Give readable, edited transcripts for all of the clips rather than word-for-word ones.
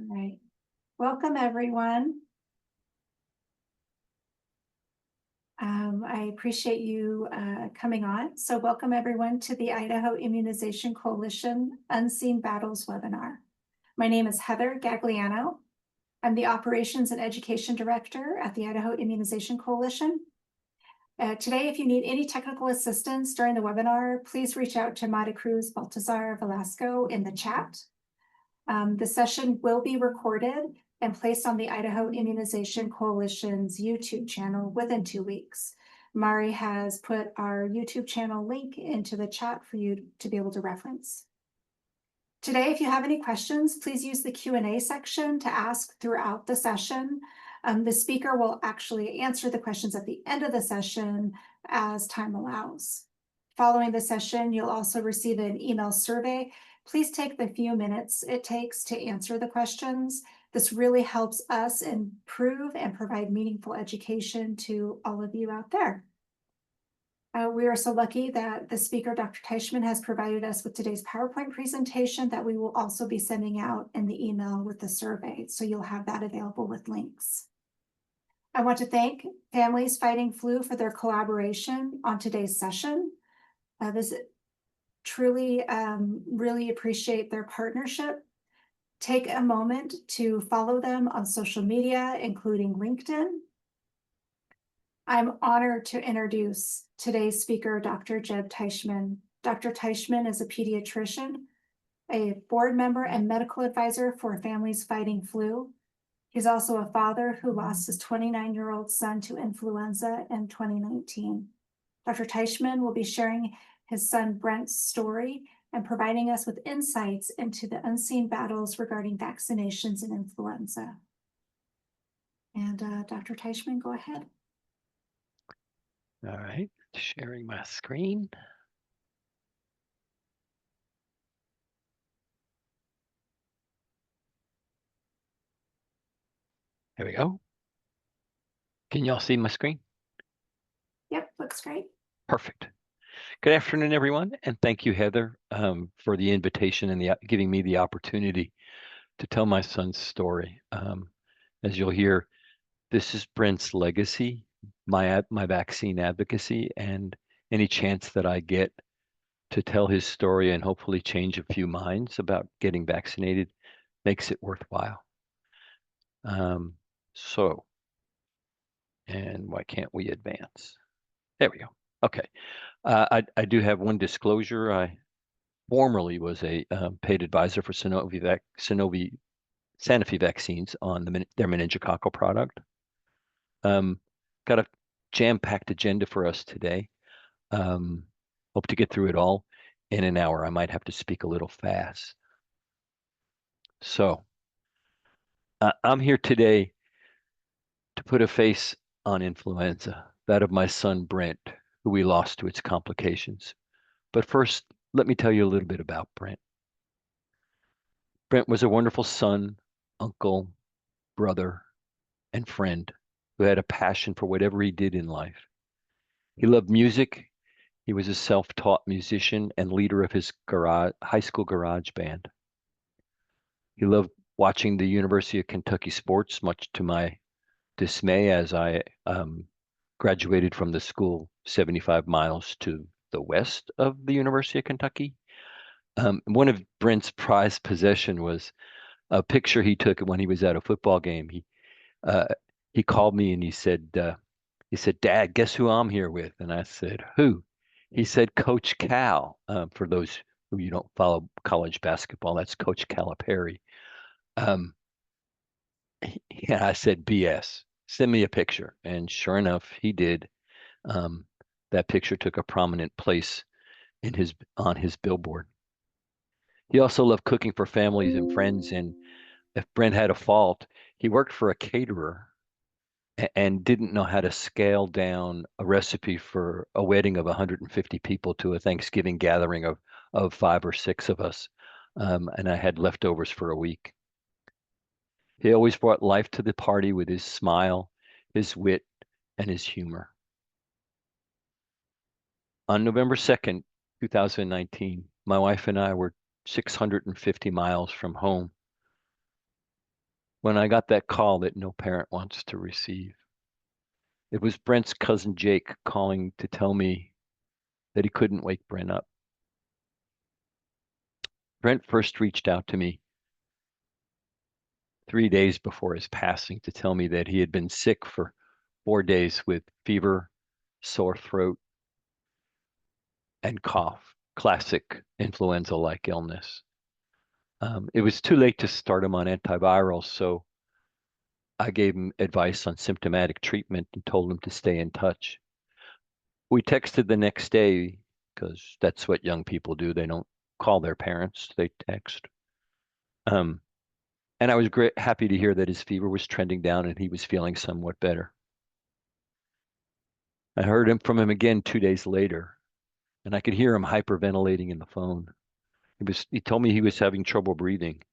right. Welcome, everyone. I appreciate you coming on. So welcome, everyone, to the Idaho Immunization Coalition Unseen Battles webinar. My name is Heather Gagliano. I'm the Operations and Education Director at the Idaho Immunization Coalition. Today, if you need any technical assistance during the webinar, please reach out to Mata Cruz Baltazar Velasco in the chat. The session will be recorded and placed on the Idaho Immunization Coalition's YouTube channel within 2 weeks. Mari has put our YouTube channel link into the chat for you to be able to reference. Today, if you have any questions, please use the Q&A section to ask throughout the session. The speaker will actually answer the questions at the end of the session as time allows. Following the session, you'll also receive an email survey. Please take the few minutes it takes to answer the questions. This really helps us improve and provide meaningful education to all of you out there. We are so lucky that the speaker, Dr. Teichman, has provided us with today's PowerPoint presentation that we will also be sending out in the email with the survey. So you'll have that available with links. I want to thank Families Fighting Flu for their collaboration on today's session. This truly really appreciate their partnership. Take a moment to follow them on social media, including LinkedIn. I'm honored to introduce today's speaker, Dr. Jeb Teichman. Dr. Teichman is a pediatrician, a board member and medical advisor for Families Fighting Flu. He's also a father who lost his 29-year-old son to influenza in 2019. Dr. Teichman will be sharing his son Brent's story and providing us with insights into the unseen battles regarding vaccinations and influenza. And Dr. Teichman, go ahead. All right, sharing my screen. There we go. Can y'all see my screen? Yep, looks great. Perfect. Good afternoon, everyone, and thank you, Heather, for the invitation and giving me the opportunity to tell my son's story. As you'll hear, this is Brent's legacy, my vaccine advocacy, and any chance that I get to tell his story and hopefully change a few minds about getting vaccinated makes it worthwhile. And why can't we advance? There we go. Okay. I do have one disclosure. I formerly was a paid advisor for Sanofi vaccines on their meningococcal product. Got a jam-packed agenda for us today. Hope to get through it all in an hour. I might have to speak a little fast. So I'm here today to put a face on influenza, that of my son Brent, who we lost to its complications. But first, let me tell you a little bit about Brent. Brent was a wonderful son, uncle, brother, and friend who had a passion for whatever he did in life. He loved music. He was a self-taught musician and leader of his high school garage band. He loved watching the University of Kentucky sports, much to my dismay, as I graduated from the school 75 miles to the west of the University of Kentucky. One of Brent's prized possession was a picture he took when he was at a football game. He called me and he said, "Dad, guess who I'm here with?" And I said, "Who?" He said, "Coach Cal." For those who you don't follow college basketball, that's Coach Calipari. Yeah, I said, "BS. Send me a picture." And sure enough, he did. That picture took a prominent place on his billboard. He also loved cooking for families and friends. And if Brent had a fault, he worked for a caterer and didn't know how to scale down a recipe for a wedding of 150 people to a Thanksgiving gathering of 5 or 6 of us. And I had leftovers for a week. He always brought life to the party with his smile, his wit, and his humor. On November 2nd, 2019, my wife and I were 650 miles from home when I got that call that no parent wants to receive. It was Brent's cousin Jake calling to tell me that he couldn't wake Brent up. Brent first reached out to me 3 days before his passing to tell me that he had been sick for 4 days with fever, sore throat, and cough, classic influenza-like illness. It was too late to start him on antivirals, so I gave him advice on symptomatic treatment and told him to stay in touch. We texted the next day because that's what young people do. They don't call their parents, they text. And I was happy to hear that his fever was trending down and he was feeling somewhat better. I heard from him again 2 days later, and I could hear him hyperventilating in the phone. He told me he was having trouble breathing.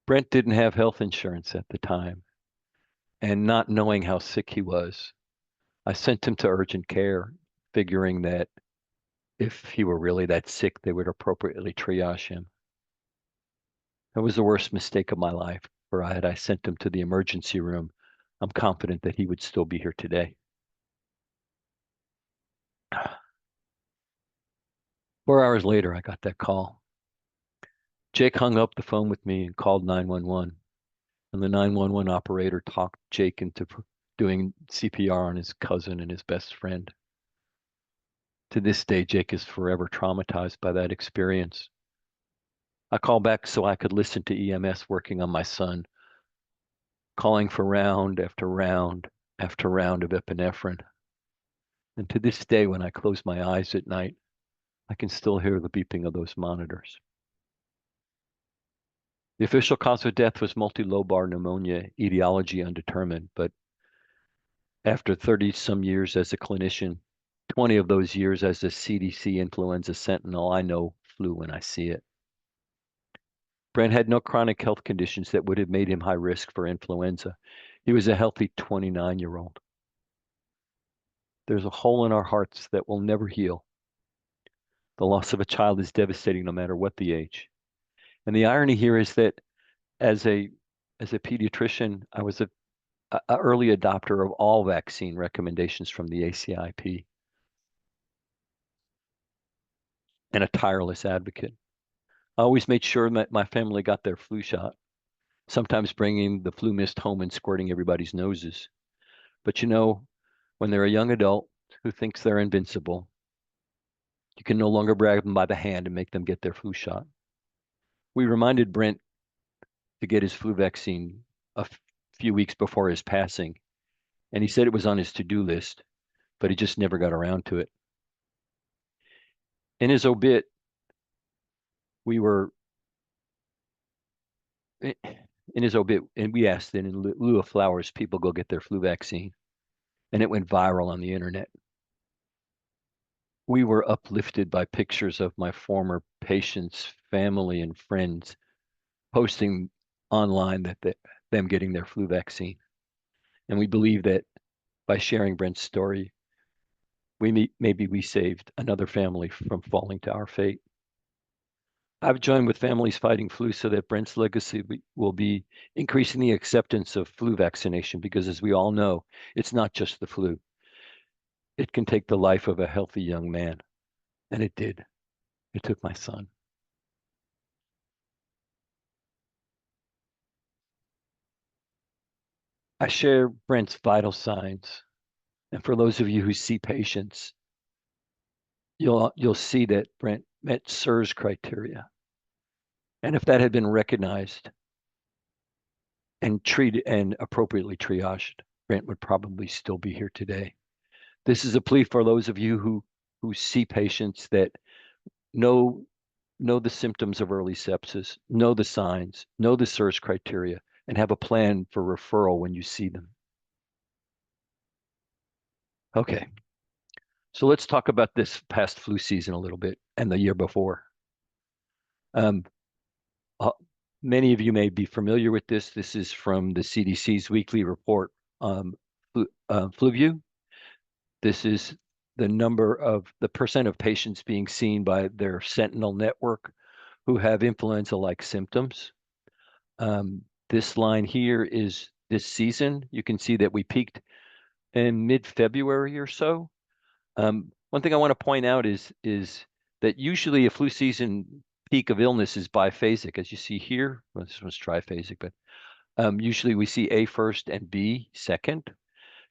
Brent didn't have health insurance at the time, and not knowing how sick he was, I sent him to urgent care, figuring that if he were really that sick, they would appropriately triage him. That was the worst mistake of my life, for had I sent him to the emergency room, I'm confident that he would still be here today. 4 hours later, I got that call. Jake hung up the phone with me and called 911. And the 911 operator talked Jake into doing CPR on his cousin and his best friend. To this day, Jake is forever traumatized by that experience. I called back so I could listen to EMS working on my son, calling for round after round after round of epinephrine. And to this day, when I close my eyes at night, I can still hear the beeping of those monitors. The official cause of death was multilobar pneumonia, etiology undetermined, but after 30 some years as a clinician, 20 of those years as a CDC influenza sentinel, I know flu when I see it. Brent had no chronic health conditions that would have made him high risk for influenza. He was a healthy 29-year-old. There's a hole in our hearts that will never heal. The loss of a child is devastating no matter what the age. And the irony here is that as a pediatrician, I was a early adopter of all vaccine recommendations from the ACIP and a tireless advocate. I always made sure that my family got their flu shot, sometimes bringing the flu mist home and squirting everybody's noses. But when they're a young adult who thinks they're invincible, you can no longer grab them by the hand and make them get their flu shot. We reminded Brent to get his flu vaccine a few weeks before his passing, and he said it was on his to-do list, but he just never got around to it. In his obit, we asked that in lieu of flowers, people go get their flu vaccine, and it went viral on the internet. We were uplifted by pictures of my former patients, family, and friends posting online that them getting their flu vaccine. And we believe that by sharing Brent's story, maybe we saved another family from falling to our fate. I've joined with families fighting flu so that Brent's legacy will be increasing the acceptance of flu vaccination, because as we all know, it's not just the flu. It can take the life of a healthy young man. And it did. It took my son. I share Brent's vital signs. And for those of you who see patients, you'll see that Brent met SIRS criteria. And if that had been recognized and treated and appropriately triaged, Brent would probably still be here today. This is a plea for those of you who see patients that know the symptoms of early sepsis, know the signs, know the SIRS criteria, and have a plan for referral when you see them. Okay, so let's talk about this past flu season a little bit and the year before. Um, Many of you may be familiar with this. This is from the CDC's weekly report, FluView. This is the percent of patients being seen by their sentinel network who have influenza-like symptoms. This line here is this season. You can see that we peaked in mid-February or so. One thing I want to point out is that usually a flu season peak of illness is biphasic, as you see here. Well, this one's triphasic, but usually we see A first and B second.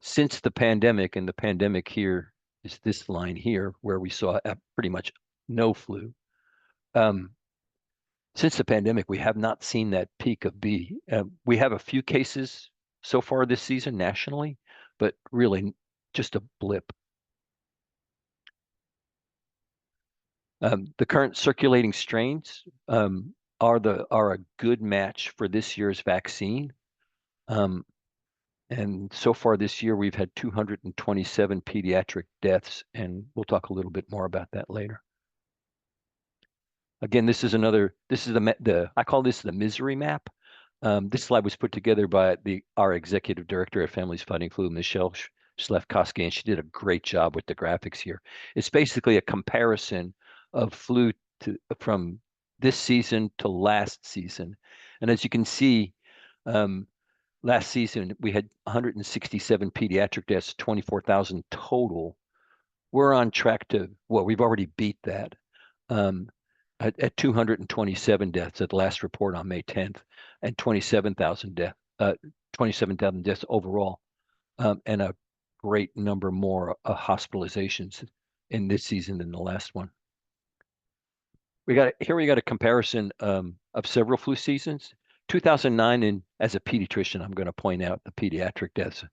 Since the pandemic, and the pandemic here is this line here, where we saw pretty much no flu. Since the pandemic, we have not seen that peak of B. We have a few cases so far this season nationally, but really just a blip. The current circulating strains are a good match for this year's vaccine. And so far this year, we've had 227 pediatric deaths, and we'll talk a little bit more about that later. Again, this is I call this the misery map. This slide was put together by our executive director at Families Fighting Flu, Michelle Schlefkowski, and she did a great job with the graphics here. It's basically a comparison of flu from this season to last season. And as you can see, last season we had 167 pediatric deaths, 24,000 total. We're on track we've already beat that. At 227 deaths at the last report on May 10th, and 27,000 deaths overall, and a great number more hospitalizations in this season than the last one. We got a comparison of several flu seasons. 2009, and as a pediatrician, I'm going to point out the pediatric deaths.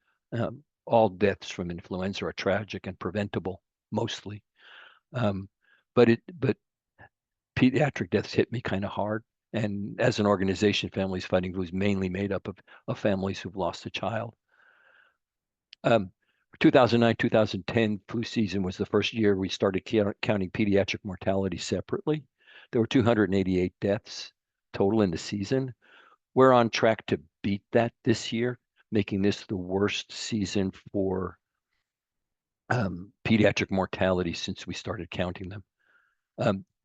All deaths from influenza are tragic and preventable, mostly. But pediatric deaths hit me kind of hard. And as an organization, Families Fighting Flu is mainly made up of families who've lost a child. 2009-2010 flu season was the first year we started counting pediatric mortality separately. There were 288 deaths total in the season. We're on track to beat that this year, making this the worst season for pediatric mortality since we started counting them.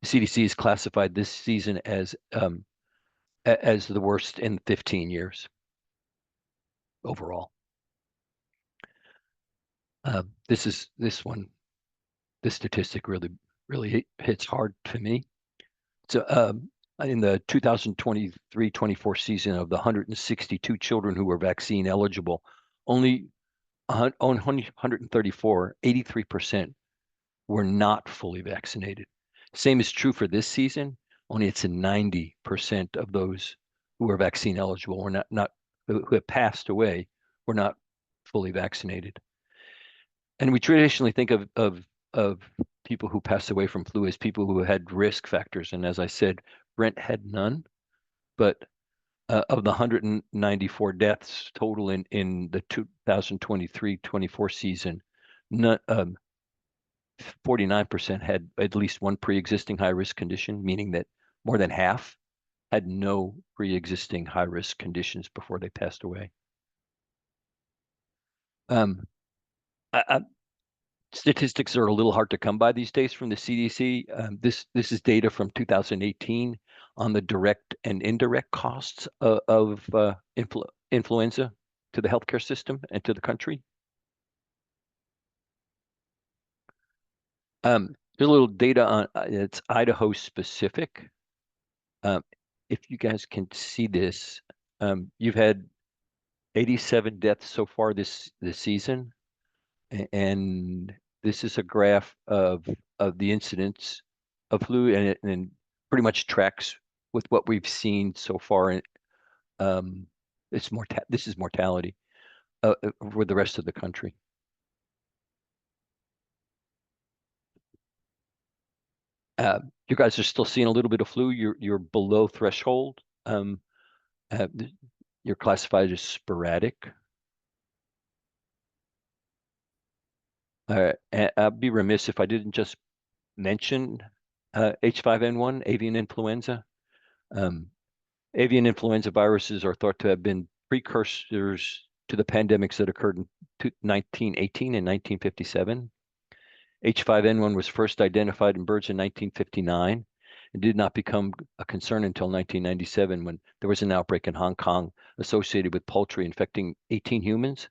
CDC has classified this season as the worst in 15 years overall. This statistic really hits hard to me. So in the 2023-24 season, of the 162 children who were vaccine eligible, only 134, 83% were not fully vaccinated. Same is true for this season. Only it's 90% of those who are vaccine eligible or who have passed away were not fully vaccinated. And we traditionally think of people who pass away from flu as people who had risk factors. And as I said, Brent had none, but of the 194 deaths total in the 2023-24 season, 49% had at least one pre-existing high-risk condition, meaning that more than half had no pre-existing high-risk conditions before they passed away. Statistics are a little hard to come by these days from the CDC. This is data from 2018 on the direct and indirect costs of influenza to the healthcare system and to the country. There's a little data on it's Idaho specific. If you guys can see this, you've had 87 deaths so far this season, and this is a graph of the incidence of flu, and it pretty much tracks with what we've seen so far. This is mortality for the rest of the country. You guys are still seeing a little bit of flu. You're below threshold. You're classified as sporadic. I'd be remiss if I didn't just mention H5N1, avian influenza. Avian influenza viruses are thought to have been precursors to the pandemics that occurred in 1918 and 1957. H5N1 was first identified in birds in 1959. It did not become a concern until 1997 when there was an outbreak in Hong Kong associated with poultry infecting 18 humans,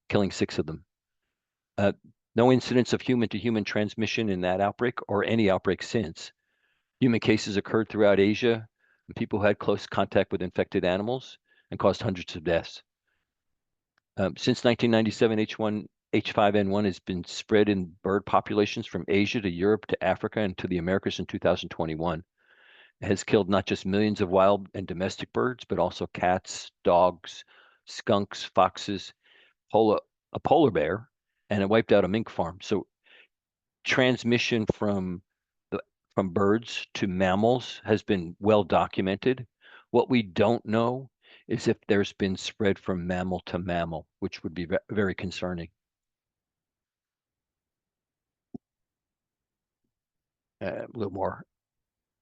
killing 6 of them. No incidents of human-to-human transmission in that outbreak or any outbreak since. Human cases occurred throughout Asia, and people who had close contact with infected animals and caused hundreds of deaths. Since 1997, H5N1 has been spread in bird populations from Asia to Europe to Africa and to the Americas in 2021. It has killed not just millions of wild and domestic birds, but also cats, dogs, skunks, foxes, a polar bear, and it wiped out a mink farm. So transmission from birds to mammals has been well documented. What we don't know is if there's been spread from mammal to mammal, which would be very concerning. A little more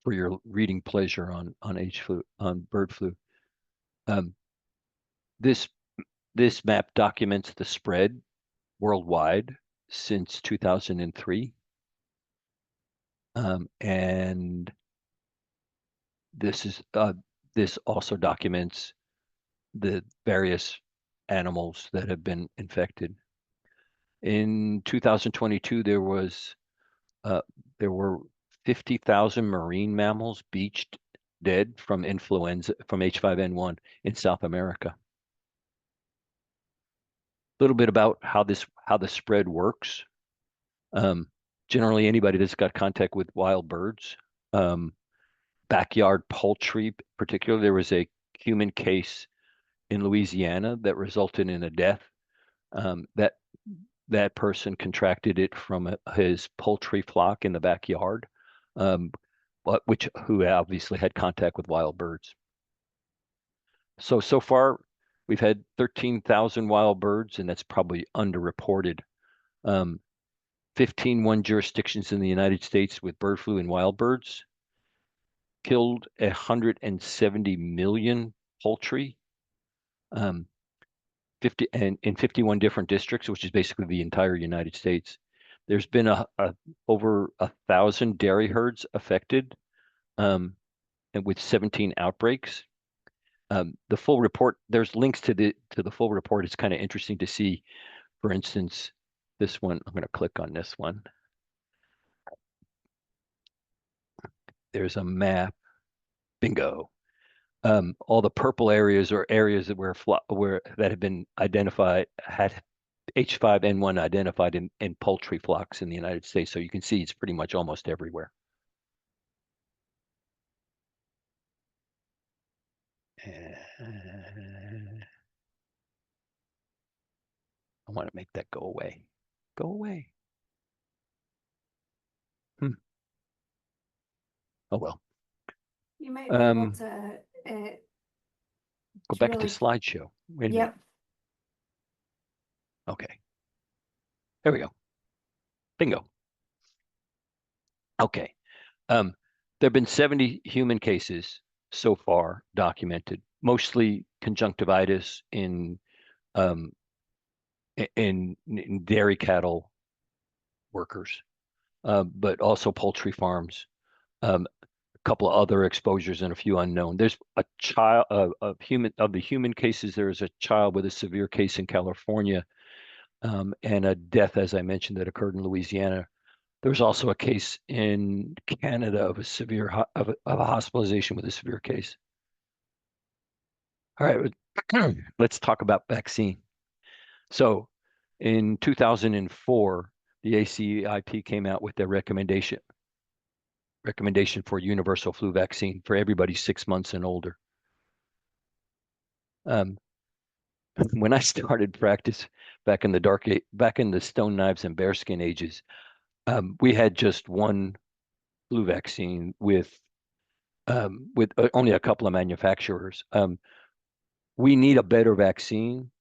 for your reading pleasure on bird flu. This map documents the spread worldwide since 2003. And this also documents the various animals that have been infected. In 2022, there were 50,000 marine mammals beached dead from influenza, from H5N1 in South America. A little bit about how the spread works. Generally, anybody that's got contact with wild birds, backyard poultry, particularly, there was a human case in Louisiana that resulted in a death. That person contracted it from his poultry flock in the backyard, who obviously had contact with wild birds. So far, we've had 13,000 wild birds, and that's probably underreported. 15 jurisdictions in the United States with bird flu in wild birds, killed 170 million poultry, 50 and in 51 different districts, which is basically the entire United States. There's been over 1,000 dairy herds affected, and with 17 outbreaks. The full report, there's links to the full report. It's kind of interesting to see. For instance, this one, I'm going to click on this one. There's a map. Bingo. All the purple areas are areas that that have been identified, had H5N1 identified in poultry flocks in the United States. So you can see it's pretty much almost everywhere. I want to make that go away. Go away. Oh well. You might be able to go back to slideshow. Wait a minute. Okay. There we go. Bingo. Okay. There have been 70 human cases so far documented, mostly conjunctivitis in dairy cattle workers, but also poultry farms. A couple of other exposures and a few unknown. There's a child of the human cases. There is a child with a severe case in California, and a death, as I mentioned, that occurred in Louisiana. There's also a case in Canada of a severe of a hospitalization with a severe case. All right, let's talk about vaccine. So, in 2004, the ACIP came out with their recommendation for universal flu vaccine for everybody 6 months and older. When I started practice back in the stone knives and bearskin ages, we had just one flu vaccine with only a couple of manufacturers. We need a better vaccine,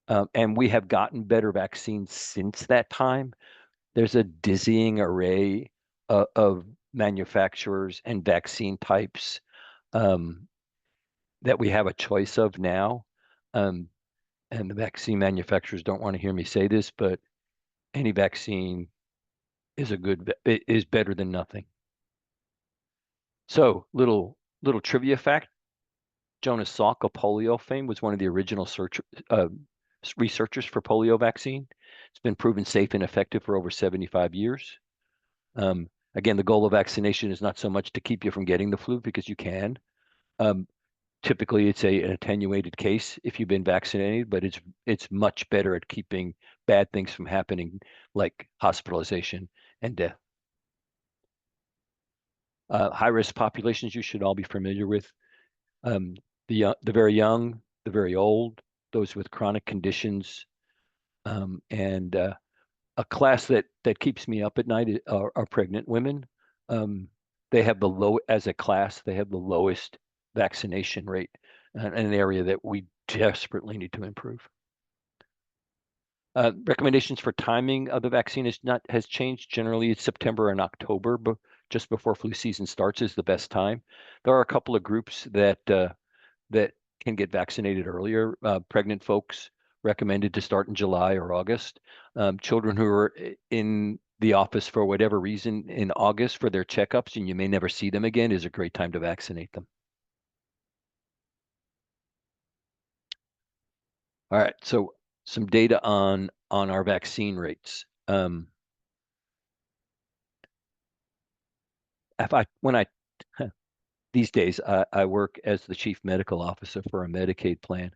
and we have gotten better vaccines since that time. There's a dizzying array of manufacturers and vaccine types that we have a choice of now. And the vaccine manufacturers don't want to hear me say this, but any vaccine is better than nothing. So little trivia fact: Jonas Salk of polio fame was one of the original researchers for polio vaccine. It's been proven safe and effective for over 75 years. Again, the goal of vaccination is not so much to keep you from getting the flu, because you can. Um, Typically, it's an attenuated case if you've been vaccinated, but it's much better at keeping bad things from happening, like hospitalization and death. High-risk populations you should all be familiar with. Um, the very young, the very old, those with chronic conditions, and a class that keeps me up at night are pregnant women. Um, they have as a class, they have the lowest vaccination rate, an area that we desperately need to improve. Recommendations for timing of the vaccine has changed. Generally, it's September and October, but just before flu season starts is the best time. There are a couple of groups that can get vaccinated earlier. Pregnant folks recommended to start in July or August. Children who are in the office for whatever reason in August for their checkups, and you may never see them again, is a great time to vaccinate them. All right, so some data on our vaccine rates. If I when I These days I work as the chief medical officer for a Medicaid plan.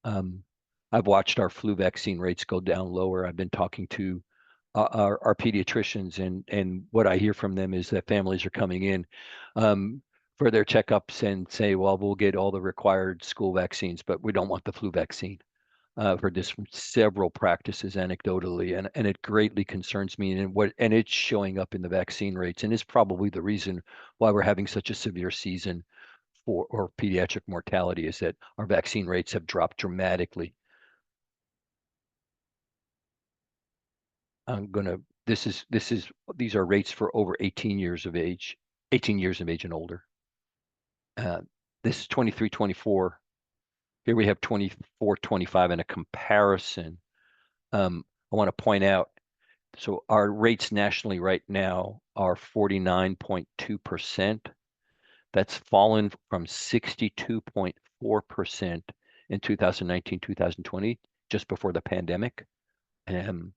Um, I've watched our flu vaccine rates go down lower. I've been talking to our pediatricians, and what I hear from them is that families are coming in for their checkups and say, well, we'll get all the required school vaccines, but we don't want the flu vaccine. I've heard this from several practices anecdotally, and it greatly concerns me. And it's showing up in the vaccine rates, and is probably the reason why we're having such a severe season or pediatric mortality, is that our vaccine rates have dropped dramatically. I'm gonna These are rates for over 18 years of age, 18 years of age and older. Uh, this is 23, 24. Here we have 24, 25 in a comparison. I want to point out, so our rates nationally right now are 49.2%. That's fallen from 62.4% in 2019, 2020, just before the pandemic. And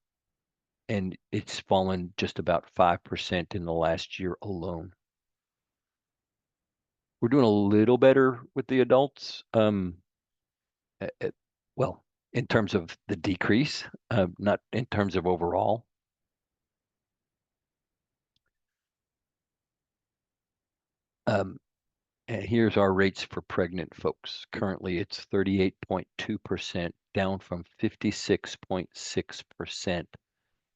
it's fallen just about 5% in the last year alone. We're doing a little better with the adults. Well, in terms of the decrease, not in terms of overall. Um, and here's our rates for pregnant folks. Currently, it's 38.2%, down from 56.6%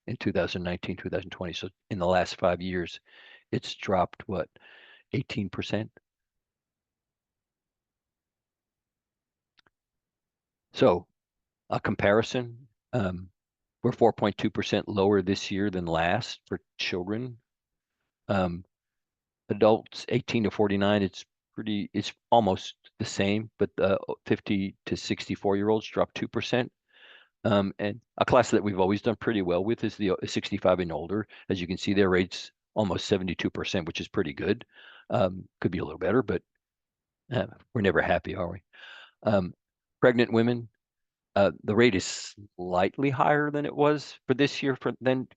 in 2019, 2020. So in the last 5 years, it's dropped, what, 18%? So a comparison, we're 4.2% lower this year than last for children. Adults 18 to 49, it's almost the same, but 50 to 64-year-olds dropped 2%. And a class that we've always done pretty well with is the 65 and older. As you can see, their rates almost 72%, which is pretty good. Could be a little better, but we're never happy, are we? Pregnant women, the rate is slightly higher than it was for this year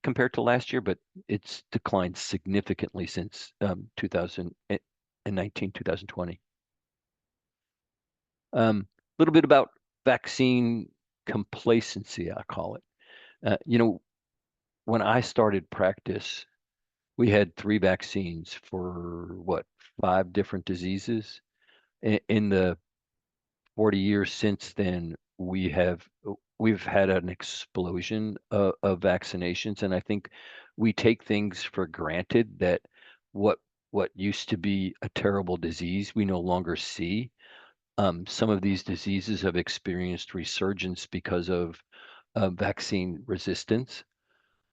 compared to last year, but it's declined significantly since 2019, 2020. A little bit about vaccine complacency, I call it. When I started practice, we had 3 vaccines for what, 5 different diseases. In the 40 years since then, we've had an explosion of vaccinations, and I think we take things for granted that what used to be a terrible disease we no longer see. Some of these diseases have experienced resurgence because of vaccine resistance.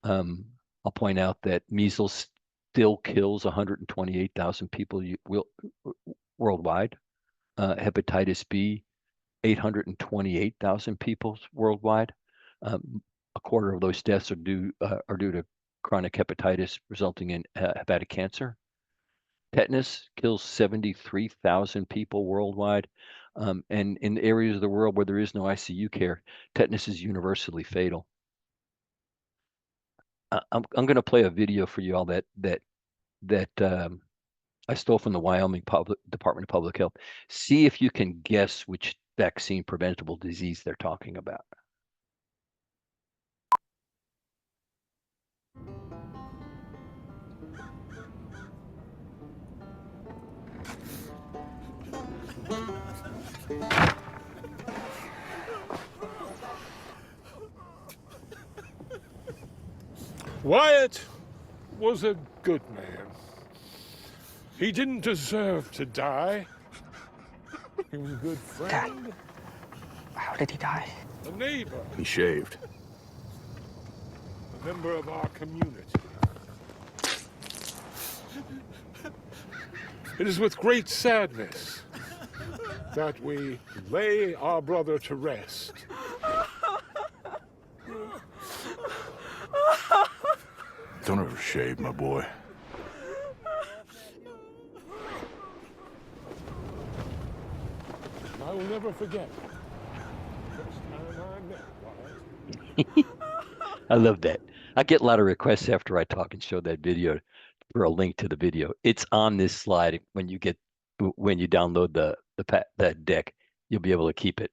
Um, I'll point out that measles still kills 128,000 people worldwide. Hepatitis B, 828,000 people worldwide. A quarter of those deaths are due to chronic hepatitis resulting in hepatic cancer. Tetanus kills 73,000 people worldwide. And in areas of the world where there is no ICU care, tetanus is universally fatal. I'm going to play a video for you all that I stole from the Wyoming Department of Public Health. See if you can guess which vaccine-preventable disease they're talking about. Wyatt was a good man. He didn't deserve to die. He was a good friend. Dad, how did he die? A neighbor. He shaved. A member of our community. It is with great sadness that we lay our brother to rest. Don't ever shave, my boy. I will never forget. First time I met Wyatt. I love that. I get a lot of requests after I talk and show that video for a link to the video. It's on this slide when you download the deck. You'll be able to keep it.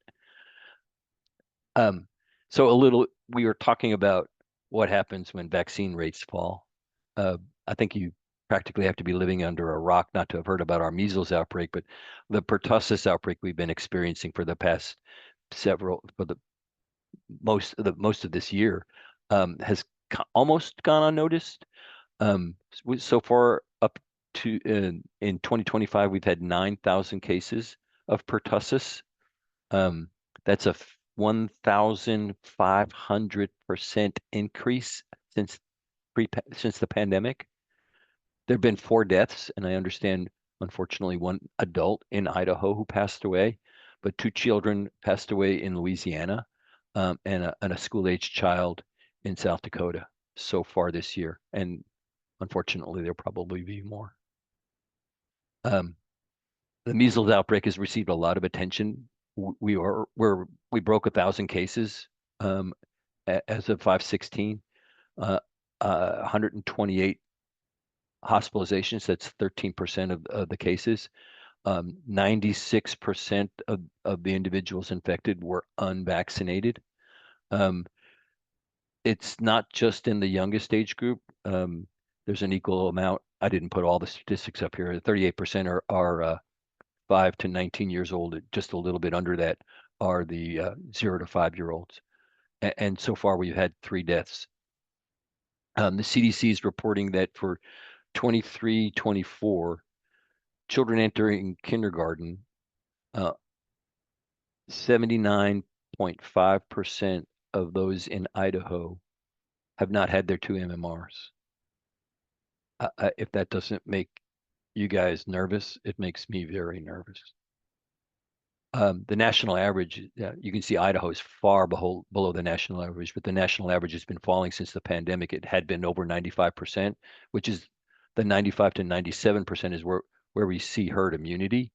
So we were talking about what happens when vaccine rates fall. I think you practically have to be living under a rock not to have heard about our measles outbreak, but the pertussis outbreak we've been experiencing for the past most of this year has almost gone unnoticed. So far up to in 2025, we've had 9,000 cases of pertussis. That's a 1,500% increase since the pandemic. There have been 4 deaths, and I understand, unfortunately, 1 adult in Idaho who passed away, but 2 children passed away in Louisiana, and a school-aged child in South Dakota so far this year. And unfortunately, there'll probably be more. The measles outbreak has received a lot of attention. We broke 1,000 cases as of 5/16. 128 hospitalizations. That's 13% of the cases. 96% of the individuals infected were unvaccinated. It's not just in the youngest age group. There's an equal amount. I didn't put all the statistics up here. 38% are 5 to 19 years old. Just a little bit under that are the 0 to 5-year-olds. And so far, we've had 3 deaths. The CDC is reporting that for 23-24, children entering kindergarten, 79.5% of those in Idaho have not had their 2 MMRs. If that doesn't make you guys nervous, it makes me very nervous. The national average, you can see Idaho is far below the national average, but the national average has been falling since the pandemic. It had been over 95%, which is the 95 to 97% is where we see herd immunity.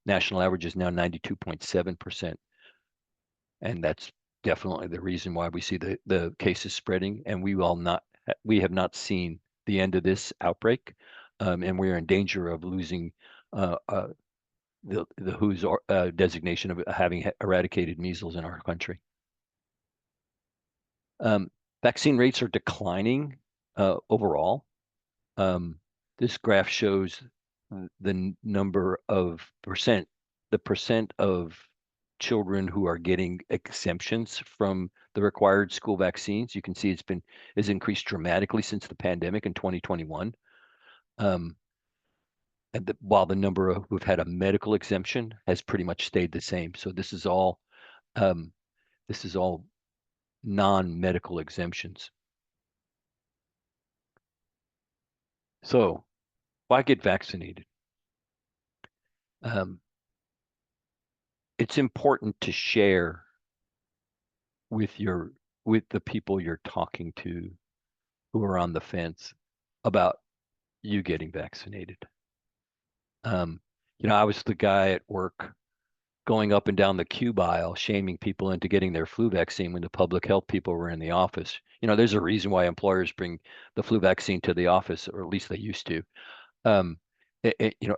National average is now 92.7%. And that's definitely the reason why we see the cases spreading. And we have not seen the end of this outbreak. And we're in danger of losing the WHO's designation of having eradicated measles in our country. Vaccine rates are declining overall. This graph shows the percent of children who are getting exemptions from the required school vaccines. You can see it's increased dramatically since the pandemic in 2021. While the number who've had a medical exemption has pretty much stayed the same. So this is all non-medical exemptions. So why get vaccinated? It's important to share with the people you're talking to who are on the fence about you getting vaccinated. I was the guy at work going up and down the cube aisle, shaming people into getting their flu vaccine when the public health people were in the office. There's a reason why employers bring the flu vaccine to the office, or at least they used to. Um,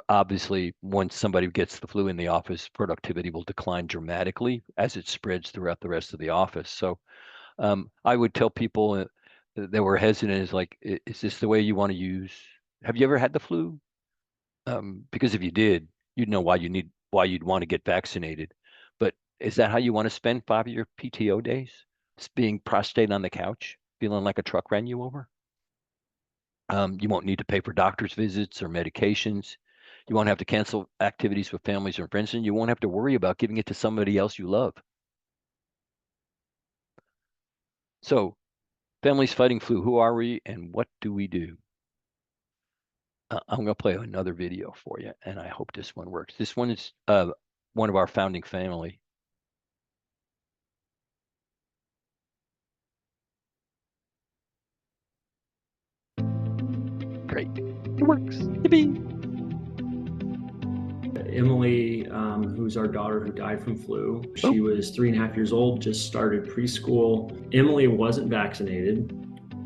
Obviously, once somebody gets the flu in the office, productivity will decline dramatically as it spreads throughout the rest of the office. So I would tell people that were hesitant, is like, is this the way you want to use? Have you ever had the flu? Because if you did, you'd know why you'd want to get vaccinated. But is that how you want to spend 5 of your PTO days? Just being prostrate on the couch, feeling like a truck ran you over? You won't need to pay for doctor's visits or medications. You won't have to cancel activities with families or friends, and you won't have to worry about giving it to somebody else you love. So, families fighting flu, who are we and what do we do? I'm going to play another video for you, and I hope this one works. This one is one of our founding family. Great. It works. Yippee. Emily, who's our daughter who died from flu, she was 3.5 years old, just started preschool. Emily wasn't vaccinated,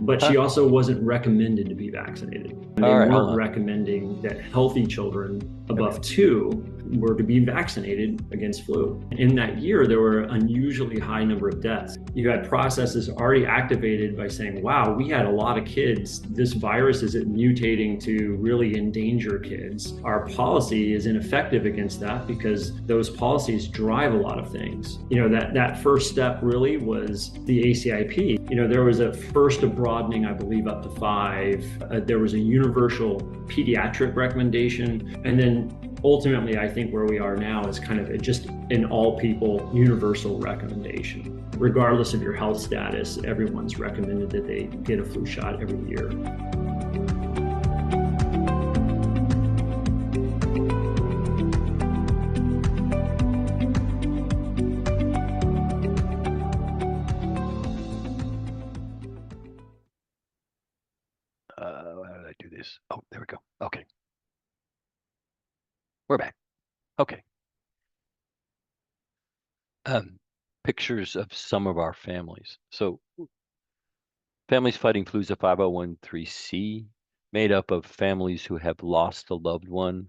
but she also wasn't recommended to be vaccinated. And they weren't recommending that healthy children above 2 were to be vaccinated against flu. In that year, there were an unusually high number of deaths. You had processes already activated by saying, wow, we had a lot of kids. This virus is mutating to really endanger kids. Our policy is ineffective against that because those policies drive a lot of things. That first step really was the ACIP. There was a first of broadening, I believe, up to 5. There was a universal pediatric recommendation. And then ultimately, I think where we are now is kind of just an all people universal recommendation. Regardless of your health status, everyone's recommended that they get a flu shot every year. How did I do this? Oh, there we go. Okay. We're back. Okay. Pictures of some of our families. So Families Fighting Flu is a 501(c) made up of families who have lost a loved one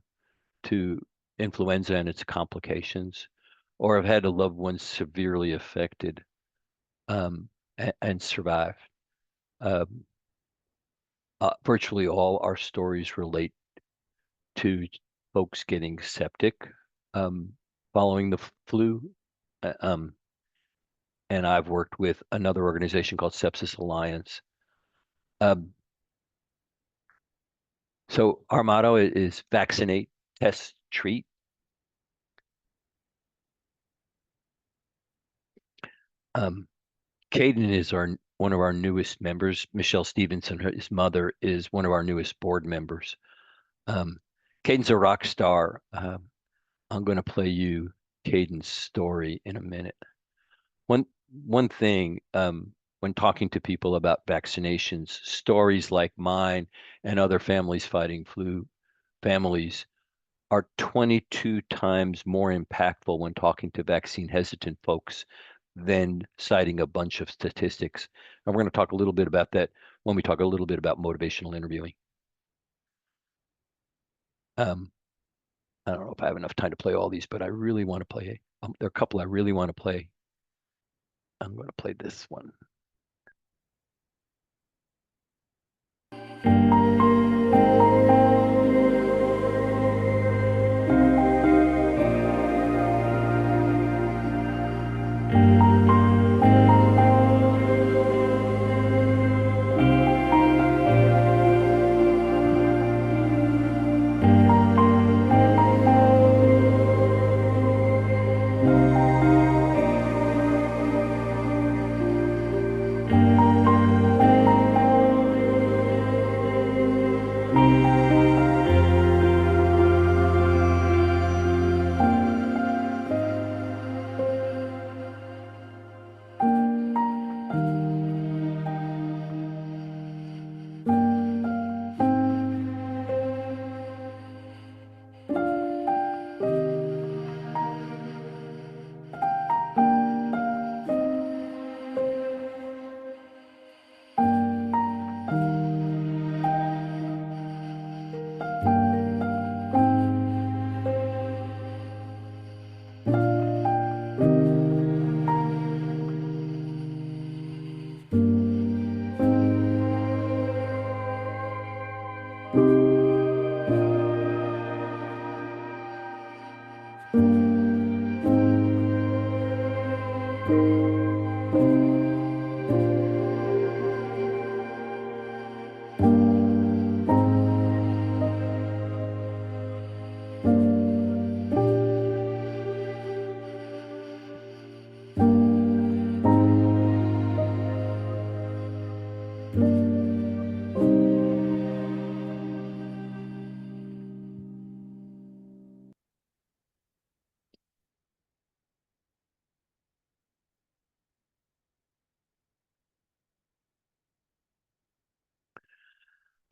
to influenza and its complications, or have had a loved one severely affected and survived. Virtually all our stories relate to folks getting septic following the flu. And I've worked with another organization called Sepsis Alliance. So our motto is vaccinate, test, treat. Caden is one of our newest members. Michelle Stevenson, his mother, is one of our newest board members. Caden's a rock star. I'm going to play you Caden's story in a minute. One thing, when talking to people about vaccinations, stories like mine and other families fighting flu families are 22 times more impactful when talking to vaccine hesitant folks than citing a bunch of statistics. And we're going to talk a little bit about that when we talk a little bit about motivational interviewing. I don't know if I have enough time to play all these, but I really want to play. There are a couple I really want to play. I'm going to play this one.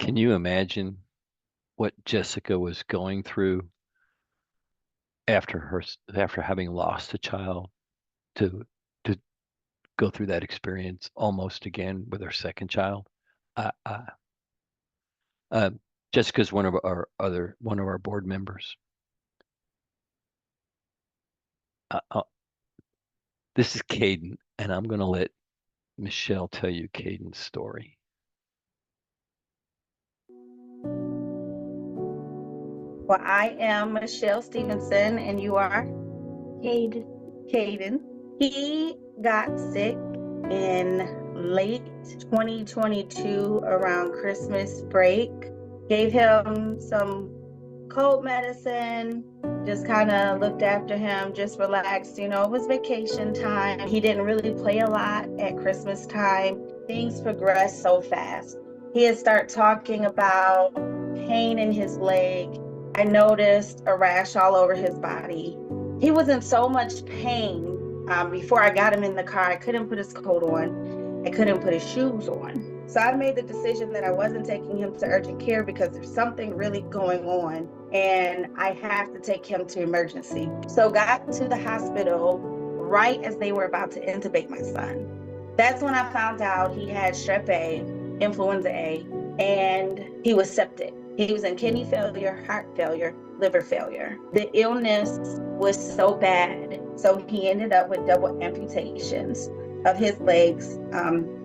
Can you imagine what Jessica was going through after having lost a child to to go through that experience almost again with her second child? Uh, uh, uh, Jessica's one of our board members. Uh, uh, this is Caden, and I'm going to let Michelle tell you Caden's story. Well, I am Michelle Stevenson, and you are? Caden. He got sick in late 2022 around Christmas break. Gave him some cold medicine, just kind of looked after him, just relaxed. It was vacation time. He didn't really play a lot at Christmas time. Things progressed so fast. He had started talking about pain in his leg. I noticed a rash all over his body. He was in so much pain. Before I got him in the car, I couldn't put his coat on. I couldn't put his shoes on. So I made the decision that I wasn't taking him to urgent care because there's something really going on and I have to take him to emergency. So got to the hospital right as they were about to intubate my son. That's when I found out he had strep A, influenza A, and he was septic. He was in kidney failure, heart failure, liver failure. The illness was so bad, so he ended up with double amputations of his legs.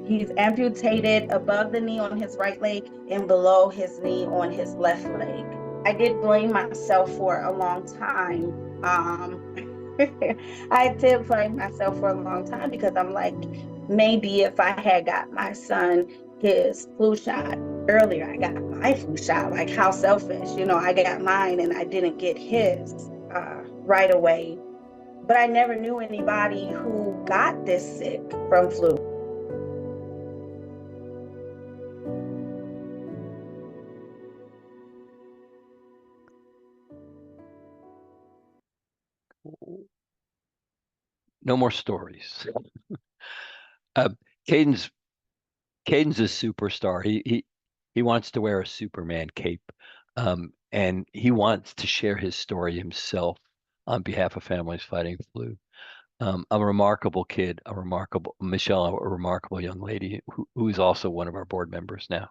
He's amputated above the knee on his right leg and below his knee on his left leg. I did blame myself for a long time. I did blame myself for a long time because I'm like, maybe if I had got my son his flu shot earlier, I got my flu shot, like how selfish, I got mine and I didn't get his right away. But I never knew anybody who got this sick from flu. No more stories. uh, Caden's Caden's a superstar. He wants to wear a Superman cape, and he wants to share his story himself on behalf of families fighting flu. A remarkable kid, Michelle, a remarkable young lady who is also one of our board members now.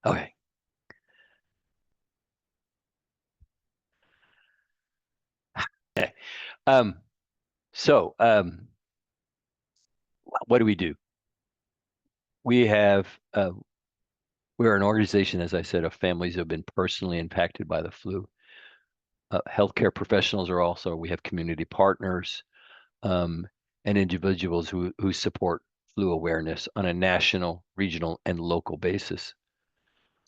Okay. Okay. So, what do we do? We have, we're an organization, as I said, of families who have been personally impacted by the flu. Healthcare professionals we have community partners, and individuals who support flu awareness on a national, regional, and local basis.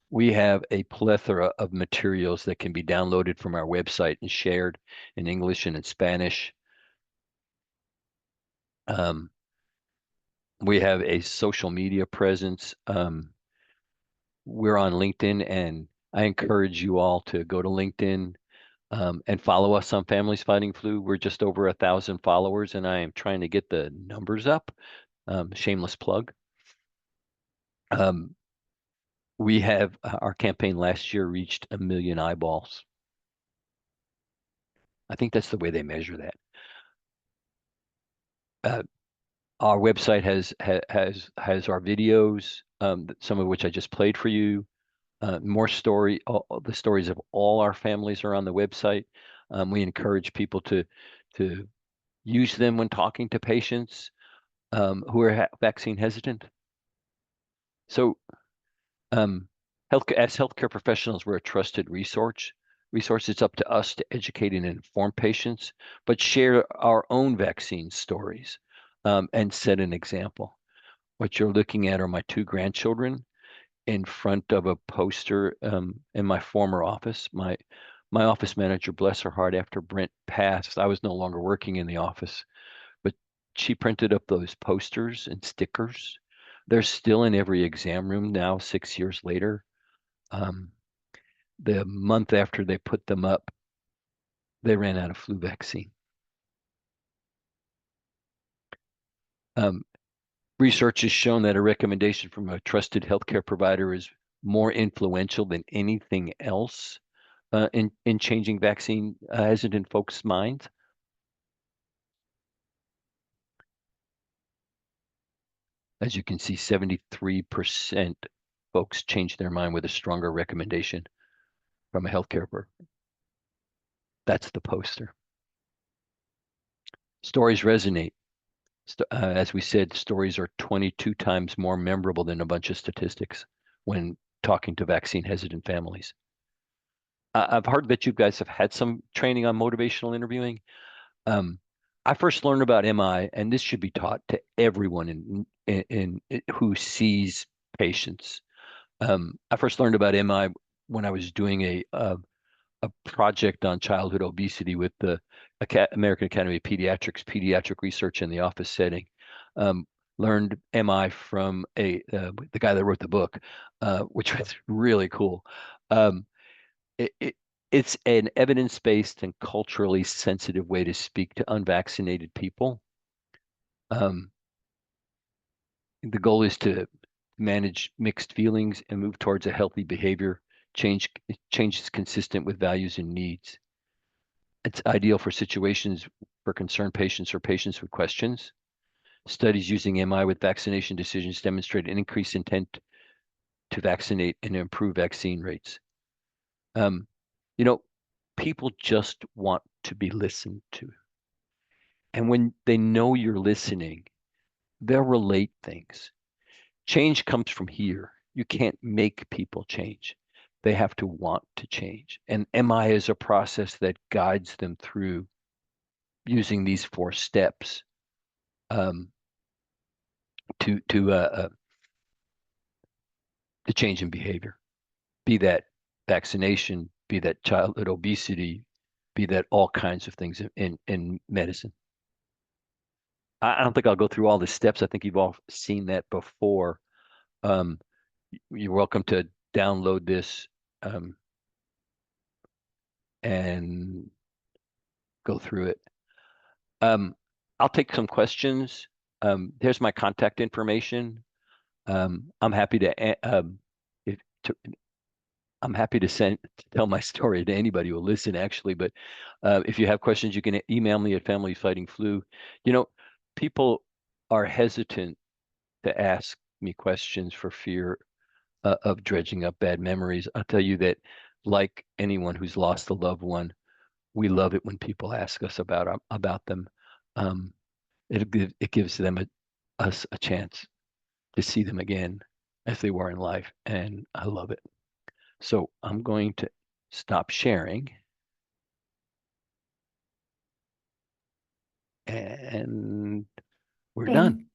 We have a plethora of materials that can be downloaded from our website and shared in English and in Spanish. We have a social media presence. We're on LinkedIn, and I encourage you all to go to LinkedIn and follow us on Families Fighting Flu. We're just over 1,000 followers, and I am trying to get the numbers up. Shameless plug. We have our campaign last year reached 1 million eyeballs. I think that's the way they measure that. Our website has our videos, some of which I just played for you. More the stories of all our families are on the website. We encourage people to use them when talking to patients who are vaccine hesitant. So, as healthcare professionals, we're a trusted resource. It's up to us to educate and inform patients, but share our own vaccine stories and set an example. What you're looking at are my two grandchildren in front of a poster in my former office. My office manager, bless her heart, after Brent passed, I was no longer working in the office, but she printed up those posters and stickers. They're still in every exam room now, 6 years later. The month after they put them up, they ran out of flu vaccine. Research has shown that a recommendation from a trusted healthcare provider is more influential than anything else in changing vaccine hesitant in folks' minds. As you can see, 73% folks changed their mind with a stronger recommendation from a healthcare provider. That's the poster. Stories resonate. As we said, stories are 22 times more memorable than a bunch of statistics when talking to vaccine hesitant families. I've heard that you guys have had some training on motivational interviewing. I first learned about MI, and this should be taught to everyone in who sees patients. I first learned about MI when I was doing a project on childhood obesity with the American Academy of Pediatrics, pediatric research in the office setting. Learned MI from the guy that wrote the book, which was really cool. It's an evidence-based and culturally sensitive way to speak to unvaccinated people. The goal is to manage mixed feelings and move towards a healthy behavior. Change is consistent with values and needs. It's ideal for situations for concerned patients or patients with questions. Studies using MI with vaccination decisions demonstrate an increased intent to vaccinate and improve vaccine rates. People just want to be listened to. And when they know you're listening, they'll relate things. Change comes from here. You can't make people change. They have to want to change. And MI is a process that guides them through using these 4 steps to change in behavior. Be that vaccination, be that childhood obesity, be that all kinds of things in medicine. I don't think I'll go through all the steps. I think you've all seen that before. You're welcome to download this and go through it. I'll take some questions. Here's my contact information. I'm happy to tell my story to anybody who will listen, actually. But if you have questions, you can email me at Family Fighting Flu. People are hesitant to ask me questions for fear of dredging up bad memories. I'll tell you that, like anyone who's lost a loved one, we love it when people ask us about them. It gives them us a chance to see them again as they were in life, and I love it. So I'm going to stop sharing, and we're done.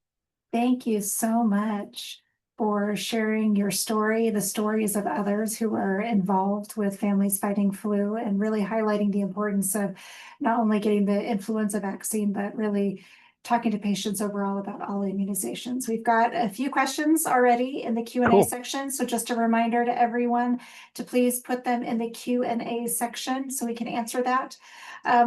Thank you so much for sharing your story, the stories of others who are involved with Families Fighting Flu, and really highlighting the importance of not only getting the influenza vaccine, but really talking to patients overall about all immunizations. We've got a few questions already in the Q&A Cool. section. So just a reminder to everyone to please put them in the Q&A section so we can answer that.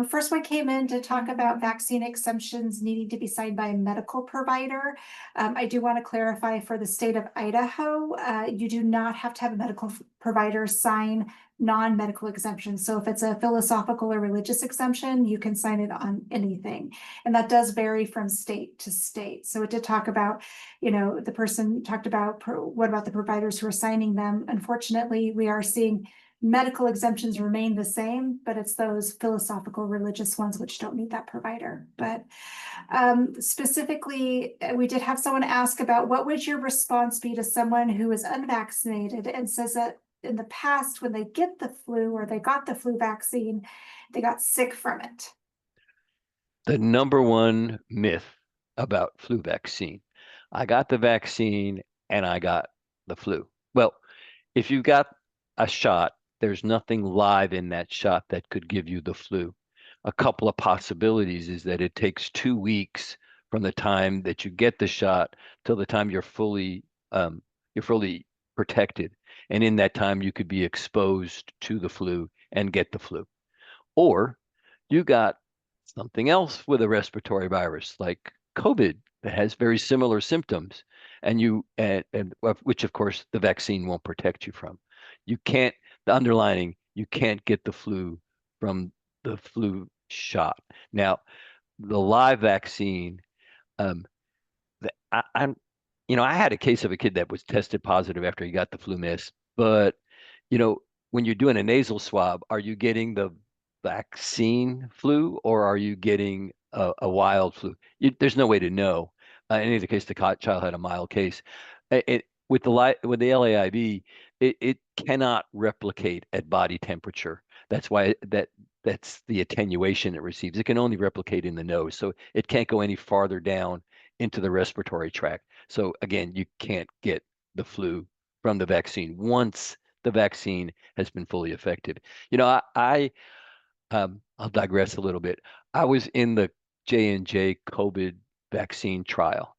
First one came in to talk about vaccine exemptions needing to be signed by a medical provider. I do want to clarify for the state of Idaho, you do not have to have a medical provider sign non-medical exemptions. So if it's a philosophical or religious exemption, you can sign it on anything. And that does vary from state to state. So it did talk about, the person talked about, what about the providers who are signing them? Unfortunately, we are seeing medical exemptions remain the same, but it's those philosophical religious ones which don't need that provider. But specifically, we did have someone ask about what would your response be to someone who is unvaccinated and says that in the past, when they get the flu or they got the flu vaccine, they got sick from it. The number one myth about flu vaccine. I got the vaccine and I got the flu. Well, if you got a shot, there's nothing live in that shot that could give you the flu. A couple of possibilities is that it takes 2 weeks from the time that you get the shot till the time you're fully protected. And in that time, you could be exposed to the flu and get the flu. Or you got something else with a respiratory virus like COVID that has very similar symptoms, and which of course the vaccine won't protect you from. You can't, the underlining, you can't get the flu from the flu shot. Now, the live vaccine, um, I'm, I had a case of a kid that was tested positive after he got the flu miss, but when you're doing a nasal swab, are you getting the vaccine flu or are you getting a wild flu? There's no way to know. In either case, the child had a mild case. With the LAIV, it cannot replicate at body temperature. That's why that's the attenuation it receives. It can only replicate in the nose, so it can't go any farther down into the respiratory tract. So again, you can't get the flu from the vaccine once the vaccine has been fully effective. I'll digress a little bit. I was in the J&J COVID vaccine trial,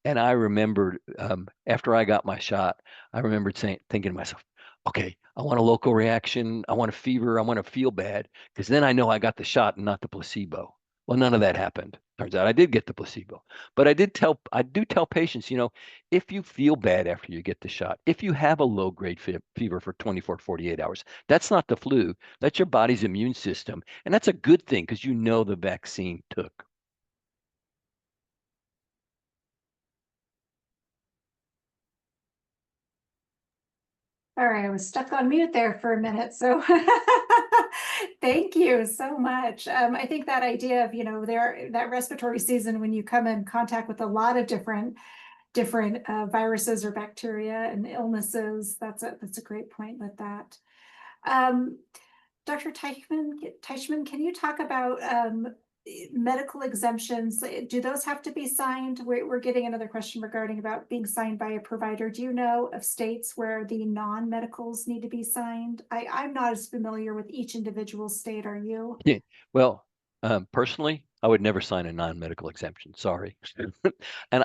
and I remembered after I got my shot, I remembered thinking to myself, okay, I want a local reaction, I want a fever, I want to feel bad, because then I know I got the shot and not the placebo. Well, none of that happened. Turns out I did get the placebo. But I do tell patients, if you feel bad after you get the shot, if you have a low-grade fever for 24, 48 hours, that's not the flu. That's your body's immune system. And that's a good thing because you know the vaccine took. All right, I was stuck on mute there for a minute, so thank you so much. I think that idea of, that respiratory season when you come in contact with a lot of different viruses or bacteria and illnesses, that's a great point with that. Dr. Teichman, can you talk about medical exemptions? Do those have to be signed? We're getting another question regarding about being signed by a provider. Do you know of states where the non-medicals need to be signed? I'm not as familiar with each individual state. Are you? Yeah. Well, personally, I would never sign a non-medical exemption. Sorry. And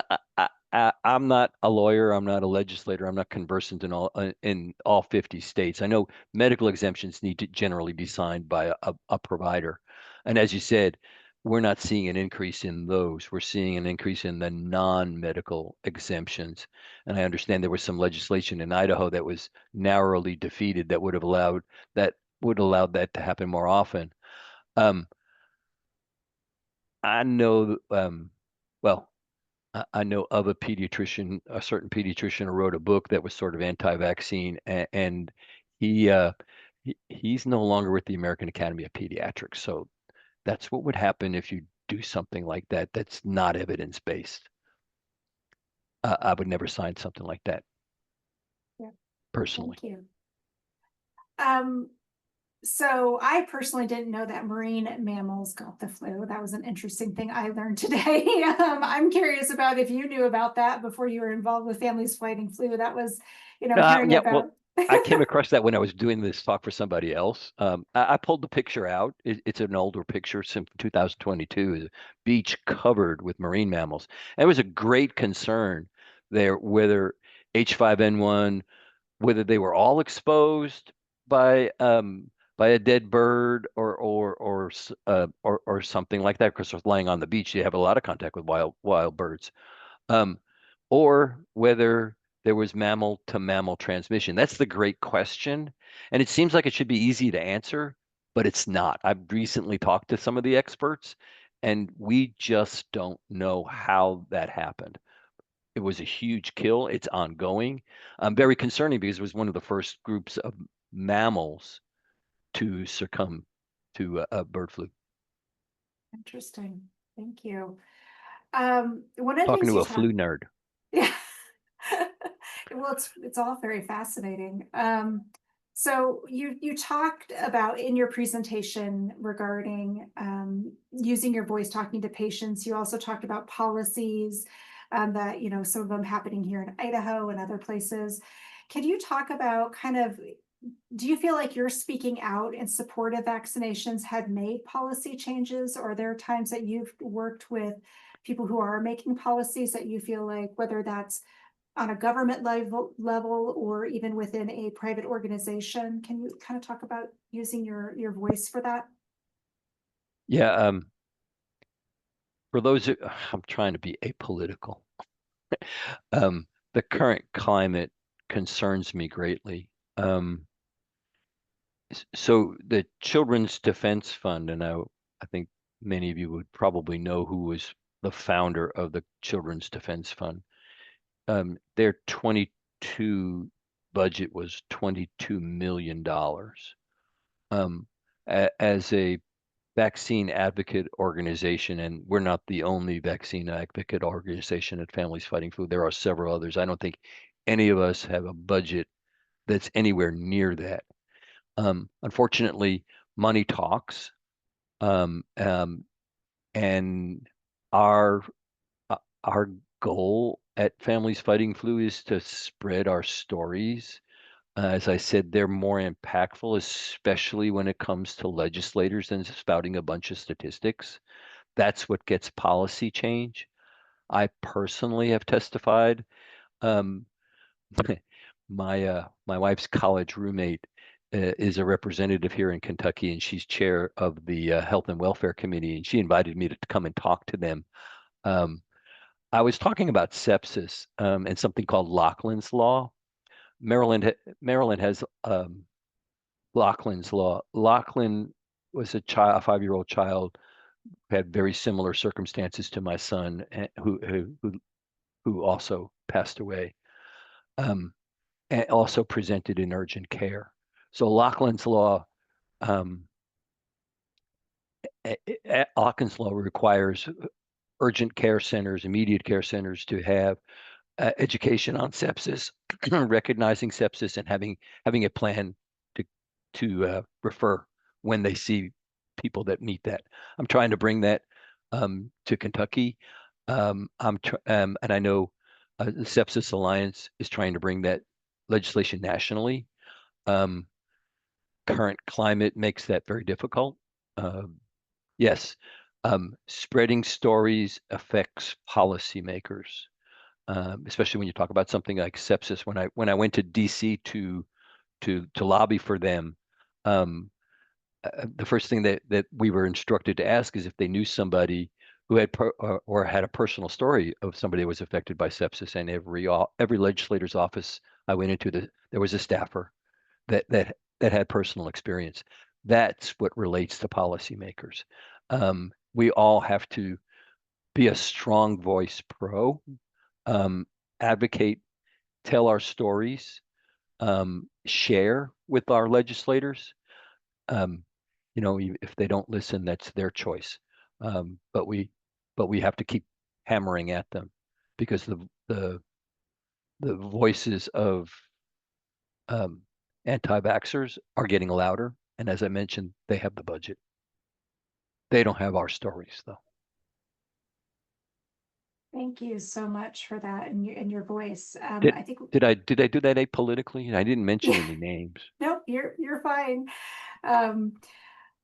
I'm not a lawyer. I'm not a legislator. I'm not conversant in all 50 states. I know medical exemptions need to generally be signed by a provider. And as you said, we're not seeing an increase in those. We're seeing an increase in the non-medical exemptions. And I understand there was some legislation in Idaho that was narrowly defeated that would have allowed that to happen more often. I know, well, I know of a certain pediatrician who wrote a book that was sort of anti-vaccine, and he's no longer with the American Academy of Pediatrics. So that's what would happen if you do something like that. That's not evidence-based. I would never sign something like that. Yeah. Personally. Thank you. So I personally didn't know that marine mammals got the flu. That was an interesting thing I learned today. I'm curious about if you knew about that before you were involved with families fighting flu. That was, hearing Yeah, about. well, I came across that when I was doing this talk for somebody else. I pulled the picture out. It's an older picture from 2022, a beach covered with marine mammals. And it was a great concern there whether H5N1, whether they were all exposed by a dead bird or something like that, because lying on the beach, you have a lot of contact with wild birds, or whether there was mammal to mammal transmission. That's the great question, and it seems like it should be easy to answer, but it's not. I've recently talked to some of the experts, and we just don't know how that happened. It was a huge kill. It's ongoing. Very concerning because it was one of the first groups of mammals to succumb to bird flu. Interesting. Thank you. One of the Talking things to you a flu nerd. Yeah. Well, it's all very fascinating. So you talked about in your presentation regarding using your voice, talking to patients. You also talked about policies that, you know, some of them happening here in Idaho and other places. Can you talk about kind of, do you feel like you're speaking out in support of vaccinations had made policy changes, or are there times that you've worked with people who are making policies that you feel like, whether that's on a government level or even within a private organization? Can you kind of talk about using your voice for that? Yeah. For those, I'm trying to be apolitical. The current climate concerns me greatly. So the Children's Defense Fund, and I think many of you would probably know who was the founder of the Children's Defense Fund. Their 22 budget was $22 million. As a vaccine advocate organization, and we're not the only vaccine advocate organization at Families Fighting Flu. There are several others. I don't think any of us have a budget that's anywhere near that. Unfortunately, money talks, and our goal at Families Fighting Flu is to spread our stories. As I said, they're more impactful, especially when it comes to legislators than spouting a bunch of statistics. That's what gets policy change. I personally have testified. Um, my wife's college roommate is a representative here in Kentucky, and she's chair of the Health and Welfare Committee, and she invited me to come and talk to them. I was talking about sepsis and something called Lauchlin's Law. Maryland has Lauchlin's Law. Lauchlin was a 5-year-old child who had very similar circumstances to my son, who also passed away, and also presented in urgent care. So Lauchlin's Law, Lauchlin's Law requires urgent care centers, immediate care centers to have education on sepsis, recognizing sepsis, and having a plan to refer when they see people that meet that. I'm trying to bring that to Kentucky. And I know the Sepsis Alliance is trying to bring that legislation nationally. Current climate makes that very difficult. Yes, spreading stories affects policymakers. Especially when you talk about something like sepsis. When I went to DC to lobby for them, the first thing that we were instructed to ask is if they knew somebody who had or had a personal story of somebody that was affected by sepsis. And every legislator's office I went into, there was a staffer that had personal experience. That's what relates to policymakers. We all have to be a strong voice pro. Advocate, tell our stories, share with our legislators. If they don't listen, that's their choice. But we have to keep hammering at them, because the voices of anti-vaxxers are getting louder. And as I mentioned, they have the budget. They don't have our stories, though. Thank you so much for that and your voice. Did, I think did I do that apolitically? I didn't mention Yeah. any names. Nope, you're fine.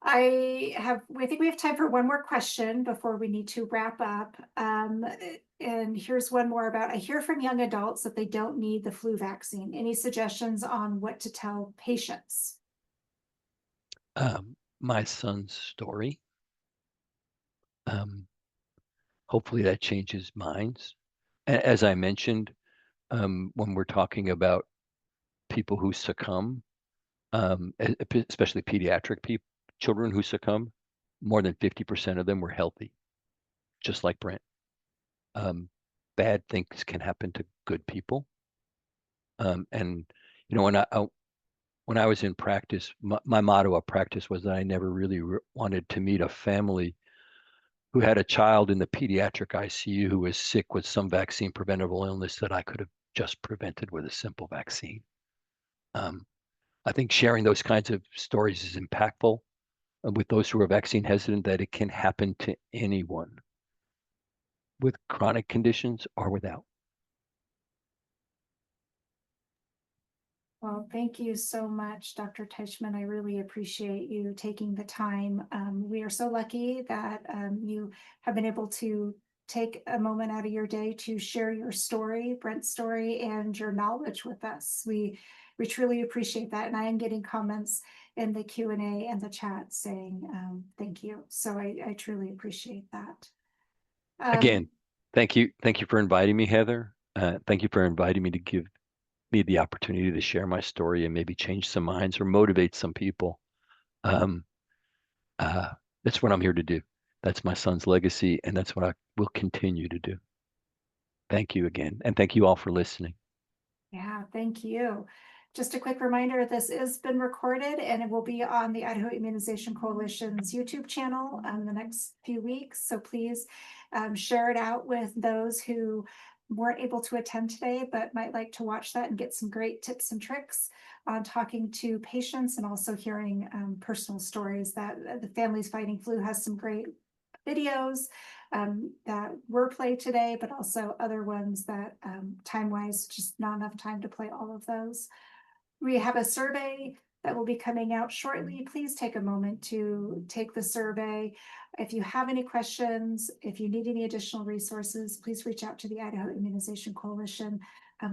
I think we have time for one more question before we need to wrap up. And here's one more about, I hear from young adults that they don't need the flu vaccine. Any suggestions on what to tell patients? My son's story. Hopefully that changes minds. As I mentioned, when we're talking about people who succumb, especially pediatric children who succumb, more than 50% of them were healthy, just like Brent. Bad things can happen to good people. And when when I was in practice, my motto of practice was that I never really wanted to meet a family who had a child in the pediatric ICU who was sick with some vaccine preventable illness that I could have just prevented with a simple vaccine. I think sharing those kinds of stories is impactful with those who are vaccine hesitant, that it can happen to anyone with chronic conditions or without. Well, thank you so much, Dr. Teichman. I really appreciate you taking the time. We are so lucky that you have been able to take a moment out of your day to share your story, Brent's story, and your knowledge with us. We truly appreciate that. And I am getting comments in the Q&A and the chat saying thank you. So I truly appreciate that. Again, thank you. Thank you for inviting me, Heather. Thank you for inviting me to give me the opportunity to share my story and maybe change some minds or motivate some people. That's what I'm here to do. That's my son's legacy, and that's what I will continue to do. Thank you again, and thank you all for listening. Yeah, thank you. Just a quick reminder, this has been recorded and it will be on the Idaho Immunization Coalition's YouTube channel in the next few weeks. So please share it out with those who weren't able to attend today, but might like to watch that and get some great tips and tricks on talking to patients and also hearing personal stories. That the Families Fighting Flu has some great videos that were played today, but also other ones that time-wise, just not enough time to play all of those. We have a survey that will be coming out shortly. Please take a moment to take the survey. If you have any questions, if you need any additional resources, please reach out to the Idaho Immunization Coalition.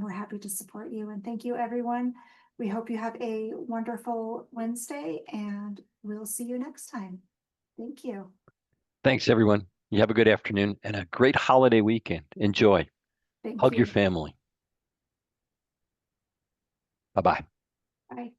We're happy to support you. And thank you, everyone. We hope you have a wonderful Wednesday, and we'll see you next time. Thank you. Thanks, everyone. You have a good afternoon and a great holiday weekend. Enjoy. Thank Hug you. your family. Bye-bye. Bye.